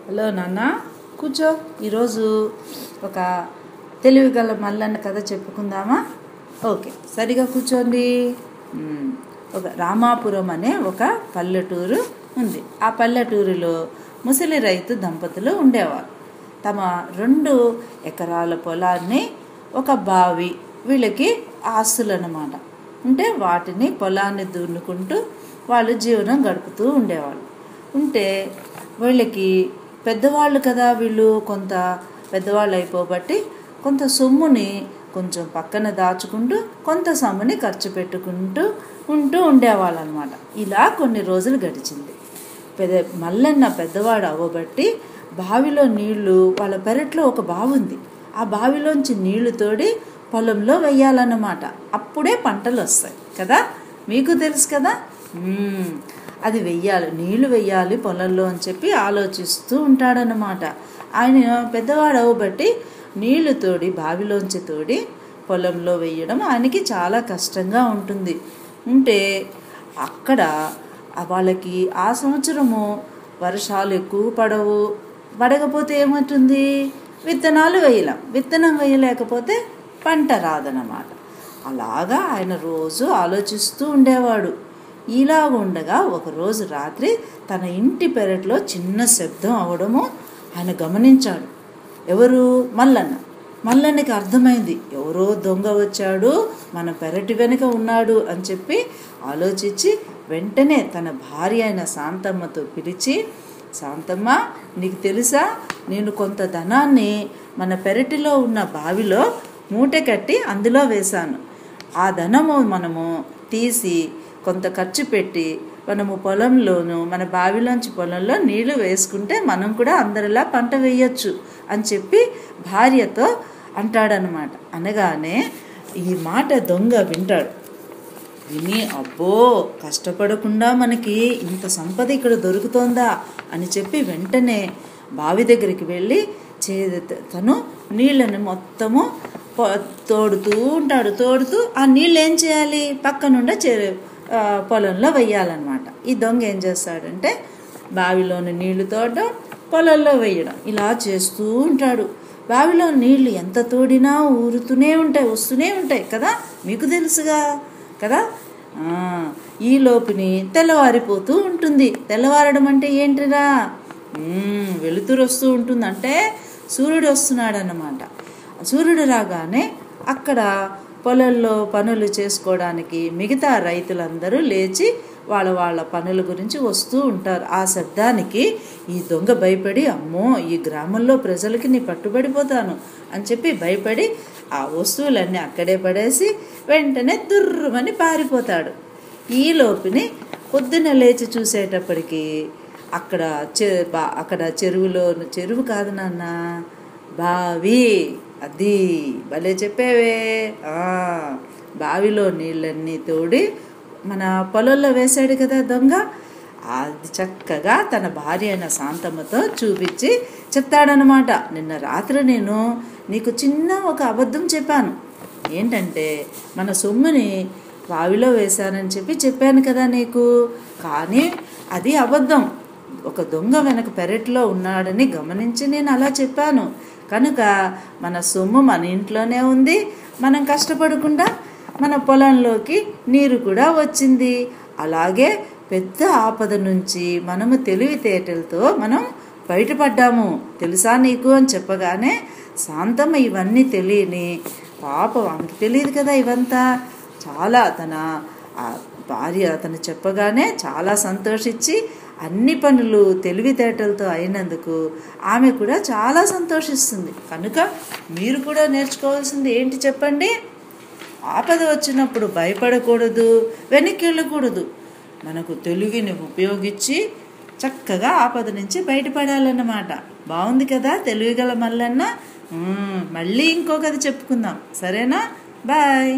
Hello నాన్న, కూర్చో. ఈరోజు ఒక తెలివిగల మల్లన్న కథ చెప్పుకుందామా? ఓకే, సరిగా కూర్చోండి. ఒక రామాపురం అనే ఒక పల్లెటూరు ఉంది. ఆ పల్లెటూరులో ముసలి రైతు దంపతులు ఉండేవారు. తమ 2 ఎకరాల పొలాన్ని, ఒక బావి, వీళ్ళకి ఆస్తులు అన్నమాట ఉంటే వాటిని పొలాన్ని దున్నుకుంటూ వాళ్ళు జీవనం గడుపుతూ ఉండేవాళ్ళు. ఉంటే వీళ్ళకి పెద్దవాళ్ళు కదా, వీళ్ళు కొంత పెద్దవాళ్ళు అయిపోబట్టి కొంత సొమ్ముని కొంచెం పక్కన దాచుకుంటూ కొంత సొమ్ముని ఖర్చు పెట్టుకుంటూ ఉండేవాళ్ళు అనమాట. ఇలా కొన్ని రోజులు గడిచింది. మల్లన్న పెద్దవాడు అవ్వబట్టి బావిలో నీళ్లు, వాళ్ళ పెరట్లో ఒక బావి ఉంది, ఆ బావిలోంచి నీళ్లు తోడి పొలంలో వెయ్యాలన్నమాట. అప్పుడే పంటలు వస్తాయి కదా, మీకు తెలుసు కదా. అది వెయ్యాలి, నీళ్లు వెయ్యాలి పొలంలో అని చెప్పి ఆలోచిస్తూ ఉంటాడనమాట. ఆయన పెద్దవాడు అవ్వబట్టి నీళ్లు తోడి బావిలోంచి తోడి పొలంలో వేయడం ఆయనకి చాలా కష్టంగా ఉంటుంది. ఉంటే అక్కడ వాళ్ళకి ఆ సంవత్సరము వర్షాలు ఎక్కువ పడకపోతే ఏమవుతుంది, విత్తనాలు వేయలేం, విత్తనం వేయలేకపోతే పంట రాదనమాట. అలాగా ఆయన రోజు ఆలోచిస్తూ ఉండేవాడు. ఇలా ఉండగా ఒకరోజు రాత్రి తన ఇంటి పెరట్లో చిన్న శబ్దం అవడము ఆయన గమనించాడు. ఎవరు? మల్లన్నకి అర్థమైంది, ఎవరో దొంగ వచ్చాడు, మన పెరటి వెనుక ఉన్నాడు అని చెప్పి ఆలోచించి వెంటనే తన భార్య అయిన శాంతమ్మతో పిలిచి, శాంతమ్మ, నీకు తెలుసా, నేను కొంత ధనాన్ని మన పెరటిలో ఉన్న బావిలో మూట కట్టి అందులో వేశాను. ఆ ధనము మనము తీసి కొంత ఖర్చు పెట్టి మనము పొలంలోనూ, మన బావిలోంచి పొలంలో నీళ్లు వేసుకుంటే మనం కూడా అందరిలా పంట వేయచ్చు అని చెప్పి భార్యతో అంటాడనమాట. అనగానే ఈ మాట దొంగ వింటాడు. విని, అబ్బో, కష్టపడకుండా మనకి ఇంత సంపద ఇక్కడ దొరుకుతోందా అని చెప్పి వెంటనే బావి దగ్గరికి వెళ్ళి తను నీళ్ళని మొత్తము తోడుతూ ఆ నీళ్ళు ఏం చేయాలి, పక్కనుండే పొలంలో వెయ్యాలన్నమాట. ఈ దొంగ ఏం చేస్తాడంటే బావిలోని నీళ్లు తోడడం, పొలంలో వేయడం, ఇలా చేస్తూ ఉంటాడు. బావిలో నీళ్లు ఎంత తోడినా ఊరుతూనే ఉంటాయి, వస్తూనే ఉంటాయి కదా, మీకు తెలుసుగా కదా. ఈ లోపుని తెల్లవారిపోతూ ఉంటుంది. తెల్లవారడం అంటే ఏంటిరా, వెలుతురు వస్తూ ఉంటుంది, అంటే సూర్యుడు వస్తున్నాడు అన్నమాట. సూర్యుడు రాగానే అక్కడ పొలంలో పనులు చేసుకోవడానికి మిగతా రైతులందరూ లేచి వాళ్ళ పనుల గురించి వస్తూ ఉంటారు. ఆ శబ్దానికి ఈ దొంగ భయపడి, అమ్మో, ఈ గ్రామంలో ప్రజలకి నీ పట్టుబడిపోతాను అని చెప్పి భయపడి ఆ వస్తువులన్నీ అక్కడే పడేసి వెంటనే దుర్రుమని పారిపోతాడు. ఈ లోపుని పొద్దున లేచి చూసేటప్పటికి అక్కడ చెరువు కాదు నాన్న, బావి. అది భలే చెప్పేవే. బావిలో నీళ్ళన్నీ తోడి మన పొలంలో వేశాడు కదా దొంగ. అది చక్కగా తన భార్య అయిన శాంతమ్మతో చూపించి చెప్తాడనమాట. నిన్న రాత్రి నేను నీకు చిన్న ఒక అబద్ధం చెప్పాను. ఏంటంటే మన సొమ్ముని బావిలో వేశానని చెప్పాను కదా నీకు, కానీ అది అబద్ధం. ఒక దొంగ వెనక పెరట్లో ఉన్నాడని గమనించి నేను అలా చెప్పాను. కనుక మన సొమ్ము మన ఇంట్లోనే ఉంది, మనం కష్టపడకుండా మన పొలంలోకి నీరు కూడా వచ్చింది. అలాగే పెద్ద ఆపద నుంచి మనము తెలివితేటలతో మనం బయటపడ్డాము, తెలుసా నీకు అని చెప్పగానే శాంతమ్మ ఇవన్నీ తెలియని పాపం, ఆమెకి తెలియదు కదా ఇవంతా. చాలా తన భార్య తను చెప్పగానే చాలా సంతోషించి అన్ని పనులు తెలివితేటలతో అయినందుకు ఆమె కూడా చాలా సంతోషిస్తుంది. కనుక మీరు కూడా నేర్చుకోవాల్సింది ఏంటి చెప్పండి? ఆపద వచ్చినప్పుడు భయపడకూడదు, వెనక్కి వెళ్ళకూడదు. మనకు తెలివిని ఉపయోగించి చక్కగా ఆపద నుంచి బయటపడాలన్నమాట. బాగుంది కదా తెలివిగల మల్లన్న. మళ్ళీ ఇంకో కథ చెప్పుకుందాం, సరేనా? బాయ్.